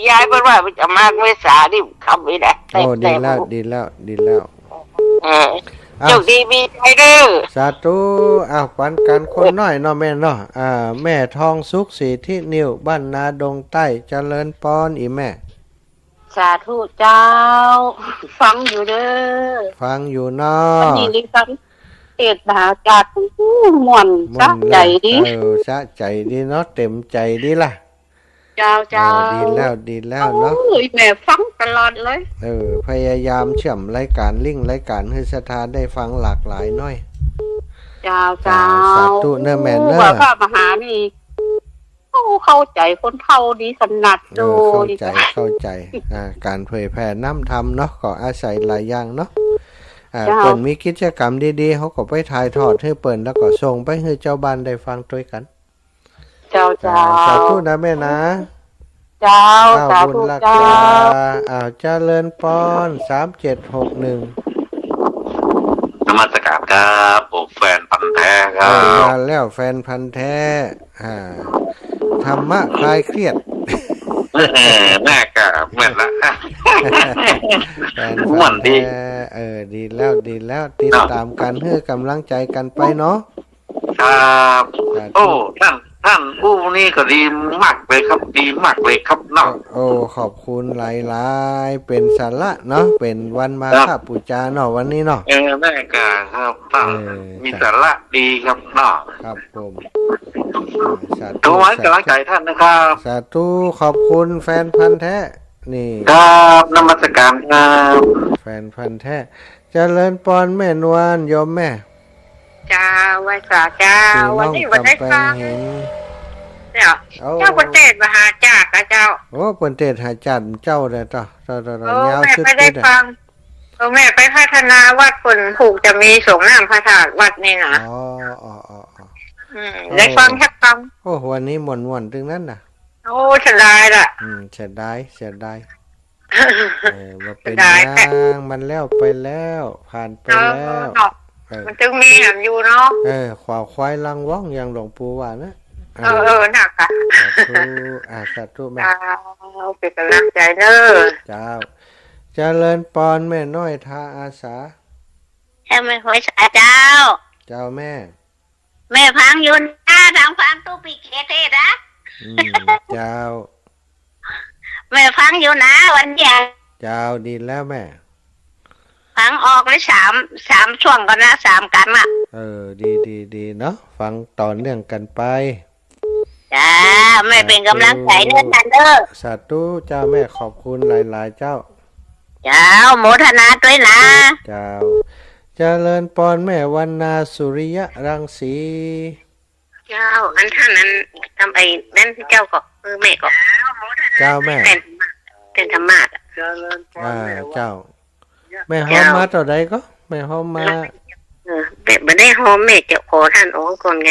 S2: ยายเพิ่นว่าจะมาเมษาดิคำนี้แหละ
S1: โอ้ดีแล้วดีแล้วดีแล้ว
S2: โชคดีมีใจเด้อ
S1: สาธุปันกันคนน้อยเนาะแม่เนาะแม่ทองสุขสีที่นิ้วบ้านนาดงใต้เจริญปอนอีแม่
S3: สาธุเจ้าฟังอยู่เด้อ
S1: ฟังอยู่เนาะ
S3: วันนี้ดิฉันเทศนาจากม่วนสะใจดี
S1: สะใจดีเนาะเต็มใจดีล่ะ
S3: เจ้า
S1: ดีแล้วดีแล้วเนาะ
S3: แม่ฟังตลอดเลย
S1: พยายามเชื่อมรายการลิงก์รายการให้สถานได้ฟังหลากหลายหน่อย
S3: เจ้า
S1: สาธุเนอแม่เนอ
S3: ว่าพระมหานี่เข้าใจคนเฒ่าดีสนัดดู
S1: เข้าใจการเผยแผ่น้ำธรรมเนาะก็อาศัยหลายอย่างเนาะเปิ่นมีกิจกรรมดีๆเขาก็ไปถ่ายทอดให้เปิ่นแล้วก็ส่งไปให้เจ้าบ้านได้ฟังด้วยกัน
S3: เจ้า
S1: สาธุนะแม่นะ
S3: เจ้าสาธุ
S1: เจ้าเจริญปอน3761
S4: นมัสการครับผมแฟนพันธุ์แท้ครับ
S1: มาแล้วแฟนพันธุ์แท้ธรรมะคลายเครียด
S4: แม่ก็เหมือนละ
S1: แฟนพันธุ์แท้ดีแล้วดีแล้วติดตามกันเพื่อกำลังใจกันไปเนาะ
S4: ครับโอ้ท่านผู้นี้ก็ดีมากเลยครับดีมากเลยครับเนาะ
S1: โอ้ขอบคุณหลายๆเป็นสาระเนาะเป็นวันมาฆบูชาเนาะวันนี้เนาะ
S4: แม่กาครับมีสาระดีครับเนาะ
S1: ครับผม
S4: ตัวไว้กำลังใจท่านนะครับ
S1: สาธุขอบคุณแฟนพันธุ์แท้นี่
S4: ครับนมัสการครับ
S1: แฟนพันธุ์แท้เจริญปอนแม่นวลโยมแม่
S3: เจ้าไว้สาเจ้าวันนี้วันได้ฟังเจ้าประเทศมหาจากนะเจ้า
S1: ประเทศหาจัดเจ้าเลยต่อยาวสุด
S3: ไม่ได้ฟังแม่ไปพัฒนาวัดคนผูกจะมีสงน้ำพระธาตุวัดนี่นะได้ฟังแค่ฟัง
S1: วันนี้ม่วนๆถึงนั้นน่ะ
S3: เสียดายล่ะ
S1: เสียดายมาเป็นนางมันแล้วไปแล้วผ่านไปแล้ว
S3: มันจึงมีอย่างอยู่เนาะ
S1: ขวาควายลังว่องอย่างหลวงปู่ว่านะ
S3: หนักอ่ะ
S1: สาธุแม่
S3: เป็นกำลังใจเนอะ
S1: เจ้าเจริญปอนแม่น้อยทาอาสา
S3: ไม่ค่อยสาเจ้า
S1: แ
S3: ม่พังอยู่นะทางฟังตู้ปีเคเทศนะ
S1: เจ้า
S3: แม่พังอยู่นะวันเดียว
S1: เจ้าดีแล้วแม่
S3: ฟังออกเลย3ช่วงกันนะ3กันอ่ะ
S1: ดีเนาะฟังต่อเนื่องกันไป
S3: จ้าแม่เป็นกำลังใจเนื้อทันเด้อ
S1: สาธุเจ้าแม่ขอบคุณหลายๆเจ้า
S3: โมทนาด้วยนะ
S1: เจ้าเจริญปอนแม่วันนาสุริยะรังสี
S3: เจ้าอันท่านนั้นทำไอ้นั่นเจ้าก็แม่ก็
S1: เจ้าแม่
S3: เป็นธรรมะ
S1: เจ้าแม่หอมมาต่อใดก็แม่หอมมา
S3: แบบไม่ได้หอมแม่จะขอท่านก่อนไง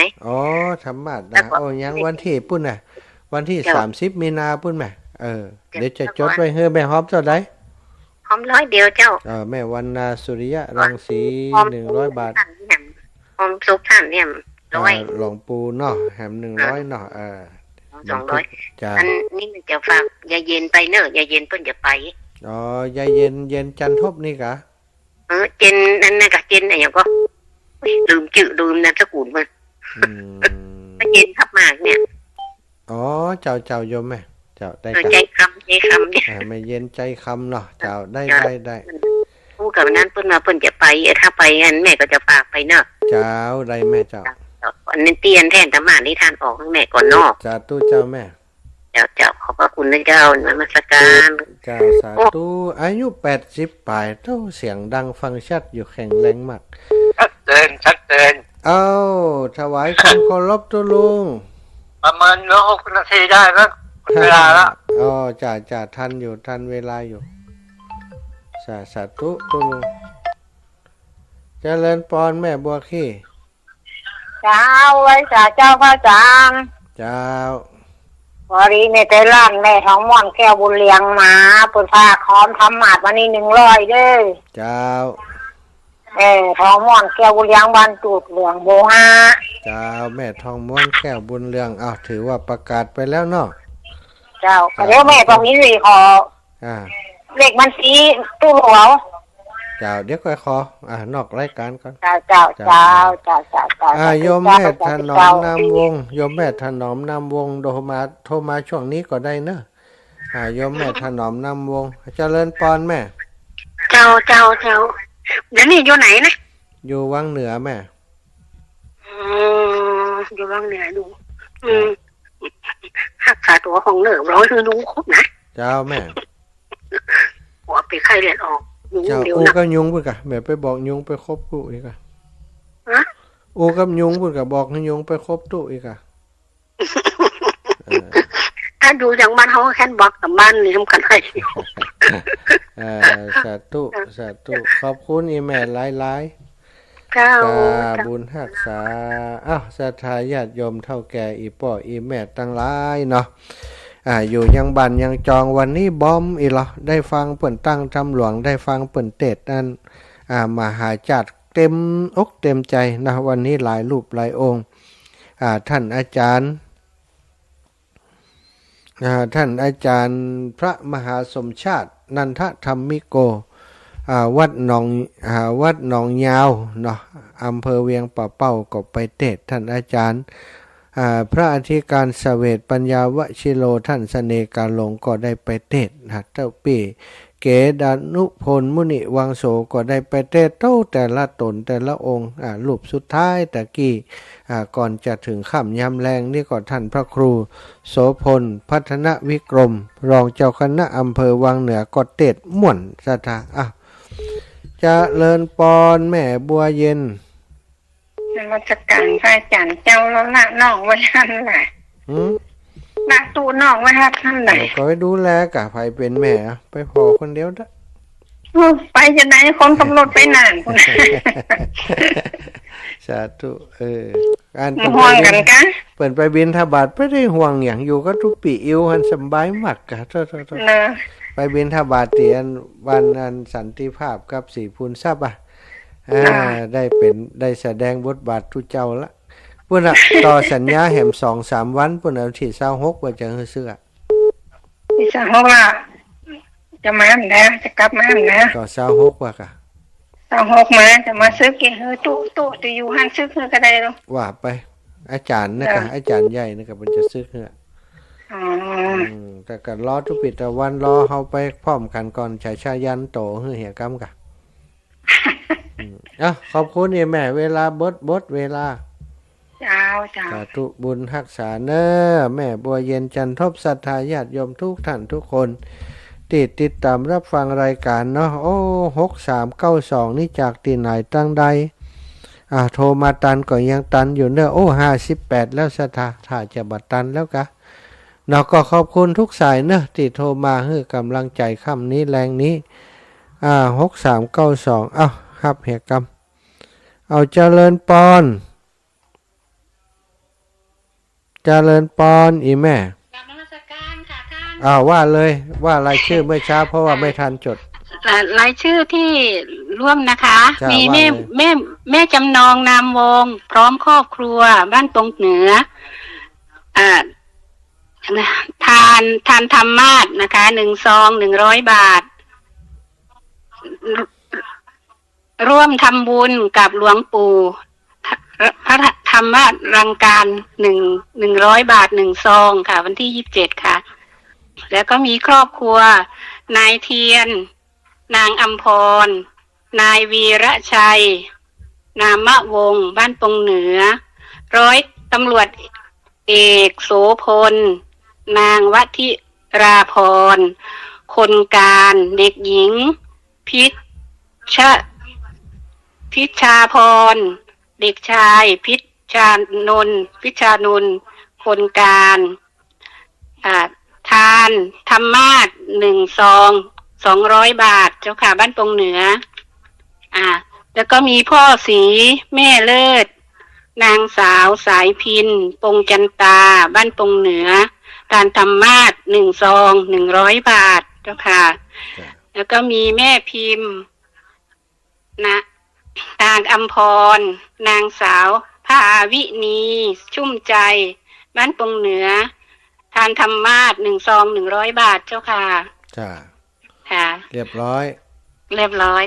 S1: ธรรมะนะยังวันที่ปุ่นน่ะวันที่30มีนาปุ่นแม่เดี๋ยวจะจดไว้ให้แม่หอมต่อใด
S3: หอม100เดียวเจ้า
S1: แม่วันนาสุริยะรังสี100 บาท
S3: หอมซุปท่านเนี่ย
S1: หลวงปู่เนาะแหม100เนาะ
S3: 200อันนี้มันจะฝากยาเย็นไปเนอะยาเย็นเพิ่นจะไป
S1: ยาเย็นจันทบนี่กะ
S3: เจนนั่นน่ะกะเจนอะไรก็ลืมนามสกุลมันเย็นทับมากเนี่ย
S1: เจ้าโยมแม่เจ้าได้
S3: ใจคำเนี่ย
S1: ไม่เย็นใจคำเนาะเจ้าได้
S3: พูดกับนั้นเพิ่นมาเพิ่นจะไปถ้าไปงั้นแม่ก็จะฝากไปเนอะ
S1: เจ้าได้แม่เจ้า
S3: อันนี้เตียนแทนธรรมะนิทานออกแม่ก่อนเนาะ
S1: สาธุเจ้าแม่
S3: เจ้าขอบพระคุณนะเจ้านมัสการ
S1: เจ้าสาธุอายุ80ปลายเท่าเสียงดังฟังชัดอยู่แข็งแรงมาก
S4: ชัดเจน
S1: ถวายความเคารพตุลุง
S4: ประเมินแล้ว6 นาทีได้แล้วเวลาแล้ว
S1: จ่าทันเวลาอยู่สาธุตุลุงเจริญปอนแม่บัวขี้
S3: เจ้าไว้เจ้าพระจาง
S1: เจ้า
S3: วันนี้ในใจร่างแม่ท้องม่อนแก้วบุญเลี้ยงมาปุถาคอมทำหมาดวันนี้100เด้อ
S1: เจ้า
S3: ท้องม่อนแก้วบุญเลี้ยงบ้านตูดเหลืองโบฮา
S1: เจ้าแม่ทองม้วนแก้วบุญเรืองอ้าวถือว่าประกาศไปแล้วเนาะ
S3: เจ้าเดี๋ยวแม่บอกนี้สิขอเลขบัญชีตู้หัว
S1: เจ้าเดี๋ยวค่อยขอนอกรายการก่อน
S3: เจ้า
S1: โยมแม่ถนอมนามวงโยมแม่ถนอมนามวงโทรมาช่วงนี้ก็ได้เนอะโยมแม่ถนอมนามวงเจริญปอนแม่
S3: เจ้าเดี๋ยวนี้อยู่ไหนนะ
S1: อยู่วังเหนือแม่
S3: อยู่วังเหนือดูหักขาตัวของเหนือร้อยคือนุ่งครบนะ
S1: เจ้าแม่
S3: หัวไปไข้เลือดออก
S1: เจ้าอูก็ยุงพุ่นกะแม่ไปบอกยุงไปครบตู้อีกอะอูกับยุงพุ่นกะบอกให้ยุงไปครบตู้อีกอะ
S3: ถ้าดูอย่างบ้านเขาแค่บอกกับบ้านนี่ทำกันให้
S1: สาธุขอบคุณอีแม่หลาย
S3: เจ้า
S1: บุญรักษาศรัทธาญาติโยมเท่าแก่อีป่ออีแม่ตั้งหลายเนาะอยู่ยังบันยังจองวันนี้บอมอีหรอได้ฟังเปิ่นตั้งจำหลวงได้ฟังเปิ่นเทศนั่นมหาจัดเต็มอกเต็มใจนะวันนี้หลายรูปหลายองค์ท่านอาจารย์พระมหาสมชาตินันทธรรมิโกวัดหนองยาวเนาะอำเภอเวียงป่าเป้าก็ไปเทศท่านอาจารย์พระอธิการเสวตปัญญาวชิโลท่านเสเนกาลงก็ได้ไปเทศเจ้าปีเกดานุพลมุนิวังโสก็ได้ไปเทศแต่ละตนแต่ละองค์รูปสุดท้ายตะกี้ก่อนจะถึงค่ำยามแรงนี่ก็ท่านพระครูโสพลพัฒนวิกรมรองเจ้าคณะอำเภอวังเหนือก็เทศม่วนศรัทธาเจริญปอนแม่บัวเย็น
S3: ราชการพระอาจารย์เจ้าแล้วละน้องไว้ท่านไหนละตูน้องไว้ท่านไหน
S1: ก็ไปดูแลกะไปเป็นแม่ไปพอคนเดียวได้
S3: ไปจะไหนคนกำรถไปนาน
S1: สาธุการ
S3: ห่วงกันกะ
S1: เปิดไปบินทบาทไม่ได้ห่วงอย่างอยู่ก็ทุกปีอิวหันสบายมากกะโทษไปบินทบาทเตียนวันอันสันติภาพกับสีพูนทรัพย์ได้แสดงบทบาททุเจ้าละพุ่นต่อสัญญาแหม 2-3 วันพุ่นเอาที่26ว่าจะเสื้อ
S3: ที่26ล่ะจะมาอันนะจะกลับมาอันนะ
S1: ต่อ26ว่ากะ
S3: 26มาจะมาซื้อกินตู้จะอยู่ห้างซื้อก็ได้แล้ว
S1: ว่าไปอาจารย์นะกะอาจารย์ใหญ่นะกะมันจะซื้อแต่ก็รอทุกปีแต่วันรอเฮาไปพร้อมกันก่อนชายันโตเหี่ยกำกะขอบคุณแม่เวลาบดเวลา
S3: จ้า
S1: สาธุบุญรักษาเนอแม่บัวเย็นจันทบศรัทธาญาติโยมทุกท่านทุกคนติดตามรับฟังรายการเนาะ6392นี่จากที่ไหนตั้งใดโทรมาตันก็ยังตันอยู่เนอะ58แล้วศรัทธาถ้าจะบัดตันแล้วกะเนาะก็ขอบคุณทุกสายเนอะที่โทรมาให้กำลังใจค่ำนี้แรงนี้6392ครับเหตุกรรมเอาเจริญปอนอีแม่ว่าเลยว่ารายชื่อเมื่อเช้าเพราะว่าไม่ทันจด
S3: รายชื่อที่ร่วมนะคะมีแม่จำนองนามวงพร้อมครอบครัวบ้านตรงเหนือทานธรรมาสนะคะ1 ซอง100 บาทร่วมทำบุญกับหลวงปู่พระธรรมรังการ100 บาท1 ซองค่ะวันที่27ค่ะแล้วก็มีครอบครัวนายเทียนนางอัมพรนายวีระชัยนามวงศ์บ้านปงเหนือร้อยตำรวจเอกโสพลนางวทิราพรคนการเด็กหญิงพิชาพรเด็กชายพิชานนท์คนการทานธรรมาส1 ซอง200 บาทเจ้าค่ะบ้านปงเหนือแล้วก็มีพ่อศรีแม่เลิศนางสาวสายพินปงจันตาบ้านปงเหนือทานธรรมาส1 ซอง100 บาทเจ้าค่ะแล้วก็มีแม่พิมพ์นางอัมพรนางสาว พาวินีชุ่มใจบ้านปงเหนือทานธรรมาส1 ซอง 100 บาทเจ้าค่ะ
S1: จ้า
S3: ค่ะ
S1: เรียบร้อย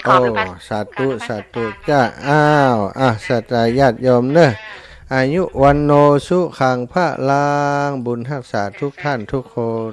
S3: ขอพระบาท
S1: สาธุสาธุจ้าอ้าวสัตยาติโยมเนอะอายุวันโนสุขังพระลางบุญรักษาทุกท่านทุกคน